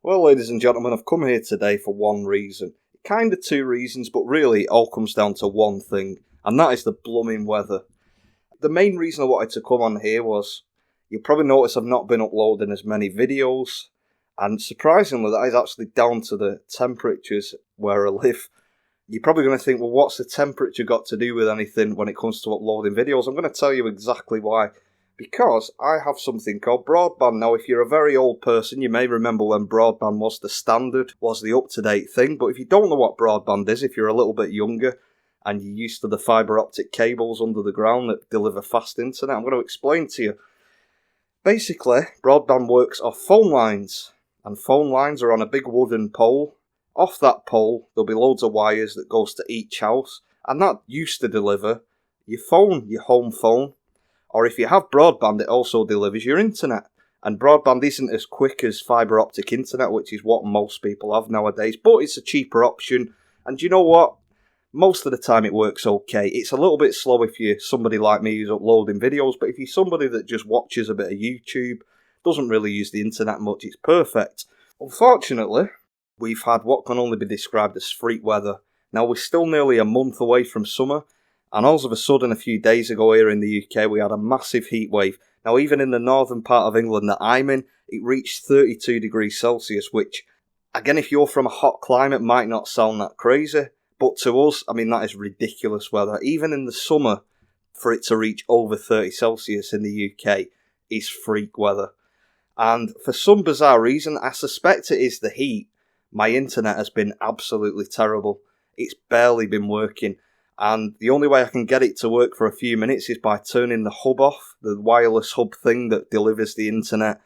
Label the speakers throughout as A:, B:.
A: Well, ladies and gentlemen, I've come here today for one reason. Kind of two reasons, but really it all comes down to one thing, and that is the blooming weather. The main reason I wanted to come on here was, you'll probably notice I've not been uploading as many videos, and surprisingly that is actually down to the temperatures where I live. You're probably going to think, well, what's the temperature got to do with anything when it comes to uploading videos? I'm going to tell you exactly why. Because I have something called broadband. Now, if you're a very old person, you may remember when broadband was the standard, was the up-to-date thing. But if you don't know what broadband is, if you're a little bit younger and you're used to the fibre optic cables under the ground that deliver fast internet, I'm going to explain to you. Basically, broadband works off phone lines. And phone lines are on a big wooden pole. Off that pole, there'll be loads of wires that goes to each house. And that used to deliver your phone, your home phone. Or if you have broadband, it also delivers your internet. And broadband isn't as quick as fibre optic internet, which is what most people have nowadays. But it's a cheaper option. And you know what? Most of the time it works okay. It's a little bit slow if you're somebody like me who's uploading videos. But if you're somebody that just watches a bit of YouTube, doesn't really use the internet much, it's perfect. Unfortunately, we've had what can only be described as freak weather. Now, we're still nearly a month away from summer. And all of a sudden, a few days ago here in the UK, we had a massive heat wave. Now, even in the northern part of England that I'm in, it reached 32 degrees Celsius, which, again, if you're from a hot climate, might not sound that crazy. But to us, I mean, that is ridiculous weather. Even in the summer, for it to reach over 30 Celsius in the UK is freak weather. And for some bizarre reason, I suspect it is the heat, my internet has been absolutely terrible. It's barely been working. And the only way I can get it to work for a few minutes is by turning the hub off, the wireless hub thing that delivers the internet,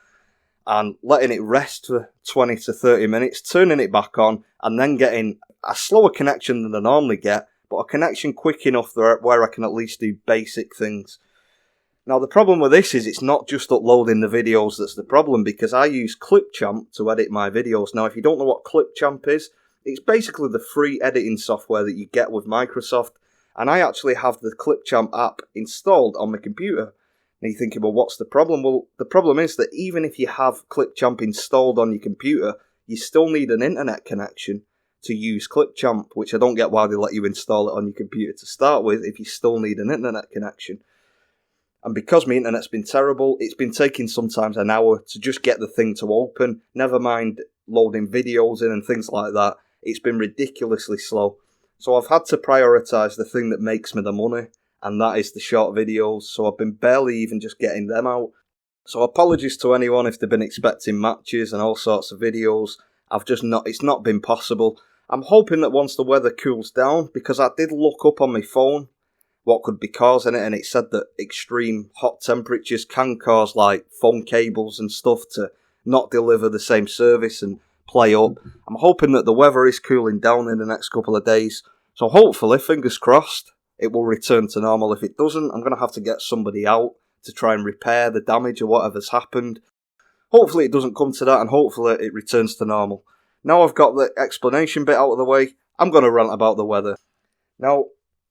A: and letting it rest for 20 to 30 minutes, turning it back on, and then getting a slower connection than I normally get, but a connection quick enough where I can at least do basic things. Now, the problem with this is it's not just uploading the videos that's the problem, because I use Clipchamp to edit my videos. Now, if you don't know what Clipchamp is, it's basically the free editing software that you get with Microsoft. And I actually have the Clipchamp app installed on my computer. And you're thinking, well, what's the problem? Well, the problem is that even if you have Clipchamp installed on your computer, you still need an internet connection to use Clipchamp, which I don't get why they let you install it on your computer to start with if you still need an internet connection. And because my internet's been terrible, it's been taking sometimes an hour to just get the thing to open, never mind loading videos in and things like that. It's been ridiculously slow. So I've had to prioritise the thing that makes me the money, and that is the short videos, so I've been barely even just getting them out. So apologies to anyone if they've been expecting matches and all sorts of videos. It's not been possible. I'm hoping that once the weather cools down, because I did look up on my phone what could be causing it, and it said that extreme hot temperatures can cause like phone cables and stuff to not deliver the same service and play up. I'm hoping that the weather is cooling down in the next couple of days. So hopefully, fingers crossed, it will return to normal. If it doesn't, I'm going to have to get somebody out to try and repair the damage or whatever's happened. Hopefully it doesn't come to that, and hopefully it returns to normal. Now I've got the explanation bit out of the way, I'm going to rant about the weather. Now,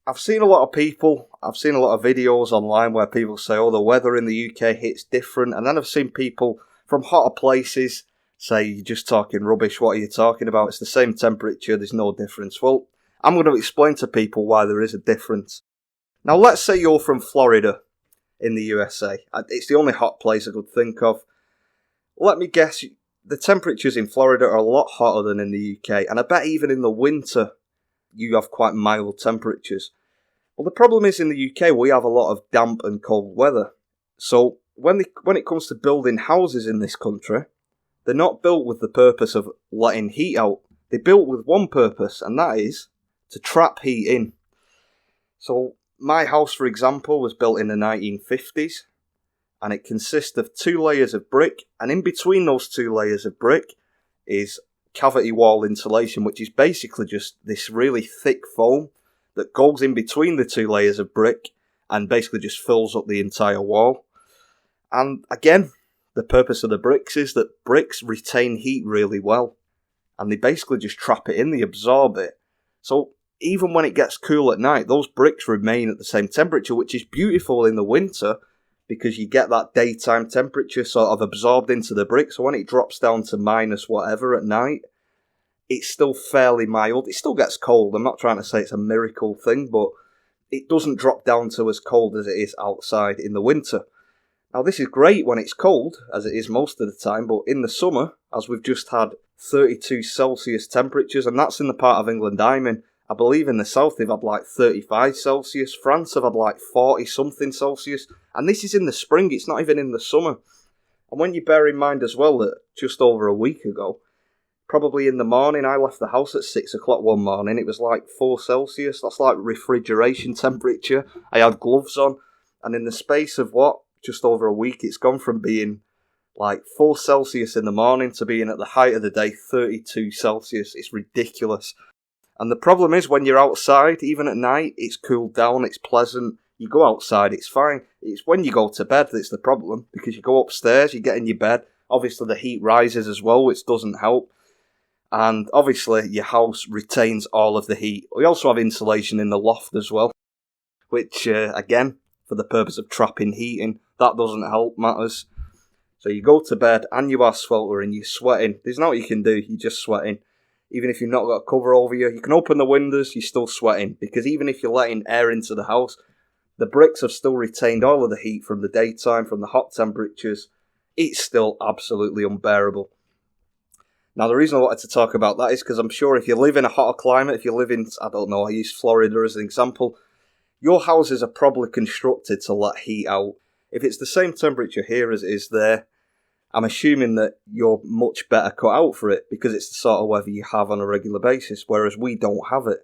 A: I've seen a lot of videos online where people say, oh, the weather in the UK hits different. And then I've seen people from hotter places say, you're just talking rubbish, what are you talking about? It's the same temperature, there's no difference. Well, I'm going to explain to people why there is a difference. Now, let's say you're from Florida in the USA. It's the only hot place I could think of. Let me guess, the temperatures in Florida are a lot hotter than in the UK, and I bet even in the winter you have quite mild temperatures. Well, the problem is in the UK we have a lot of damp and cold weather. So when it comes to building houses in this country, they're not built with the purpose of letting heat out. They're built with one purpose, and that is to trap heat in. So my house, for example, was built in the 1950s, and it consists of 2 layers of brick, and in between those 2 layers of brick is cavity wall insulation, which is basically just this really thick foam that goes in between the 2 layers of brick and basically just fills up the entire wall. And again, the purpose of the bricks is that bricks retain heat really well, and they basically just trap it in, they absorb it. So even when it gets cool at night, those bricks remain at the same temperature, which is beautiful in the winter because you get that daytime temperature sort of absorbed into the brick. So when it drops down to minus whatever at night, it's still fairly mild. It still gets cold. I'm not trying to say it's a miracle thing, but it doesn't drop down to as cold as it is outside in the winter. Now, this is great when it's cold, as it is most of the time, but in the summer, as we've just had 32 Celsius temperatures, and that's in the part of England I'm in. I believe in the south they've had like 35 Celsius. France have had like 40-something Celsius. And this is in the spring, it's not even in the summer. And when you bear in mind as well that just over a week ago, probably in the morning, I left the house at 6 o'clock one morning, it was like 4 Celsius. That's like refrigeration temperature. I had gloves on, and in the space of just over a week, it's gone from being like 4 Celsius in the morning to being at the height of the day 32 Celsius. It's ridiculous. And the problem is when you're outside, even at night, it's cooled down, it's pleasant. You go outside, it's fine. It's when you go to bed that's the problem, because you go upstairs, you get in your bed. Obviously the heat rises as well, which doesn't help. And obviously your house retains all of the heat. We also have insulation in the loft as well, which again, for the purpose of trapping heating, that doesn't help matters. So you go to bed and you are sweltering, you're sweating. There's nothing you can do, you're just sweating. Even if you've not got a cover over you can open the windows, you're still sweating. Because even if you're letting air into the house, the bricks have still retained all of the heat from the daytime, from the hot temperatures. It's still absolutely unbearable. Now, the reason I wanted to talk about that is because I'm sure if you live in a hotter climate, if you live in, I don't know, I use Florida as an example, your houses are probably constructed to let heat out. If it's the same temperature here as it is there, I'm assuming that you're much better cut out for it because it's the sort of weather you have on a regular basis, whereas we don't have it.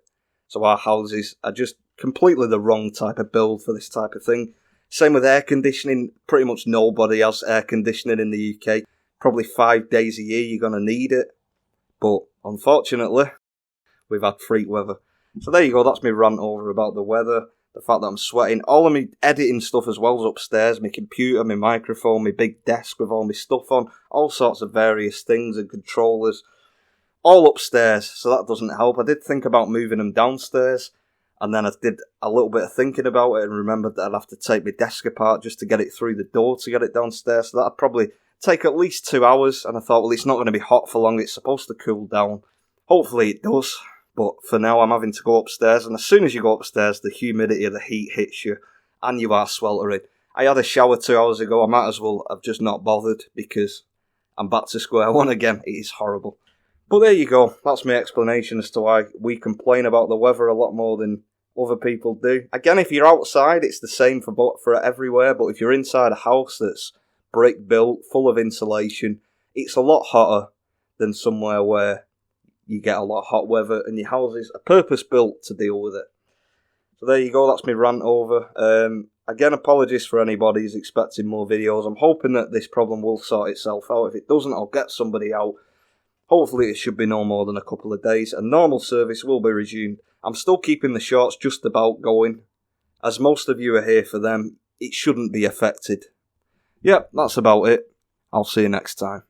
A: So our houses are just completely the wrong type of build for this type of thing. Same with air conditioning. Pretty much nobody has air conditioning in the UK. Probably 5 days a year you're going to need it. But unfortunately, we've had freak weather. So there you go, that's my rant over about the weather. The fact that I'm sweating. All of my editing stuff as well is upstairs. My computer, my microphone, my big desk with all my stuff on. All sorts of various things and controllers. All upstairs, so that doesn't help. I did think about moving them downstairs. And then I did a little bit of thinking about it and remembered that I'd have to take my desk apart just to get it through the door to get it downstairs. So that'd probably take at least 2 hours. And I thought, well, it's not going to be hot for long. It's supposed to cool down. Hopefully it does. But for now, I'm having to go upstairs, and as soon as you go upstairs, the humidity of the heat hits you, and you are sweltering. I had a shower 2 hours ago. I might as well have just not bothered, because I'm back to square one again. It is horrible. But there you go. That's my explanation as to why we complain about the weather a lot more than other people do. Again, if you're outside, it's the same for everywhere, but if you're inside a house that's brick built, full of insulation, it's a lot hotter than somewhere where you get a lot of hot weather, and your houses are purpose-built to deal with it. So there you go, that's my rant over. Again, apologies for anybody who's expecting more videos. I'm hoping that this problem will sort itself out. If it doesn't, I'll get somebody out. Hopefully it should be no more than a couple of days, and normal service will be resumed. I'm still keeping the shorts just about going. As most of you are here for them, it shouldn't be affected. Yep, that's about it. I'll see you next time.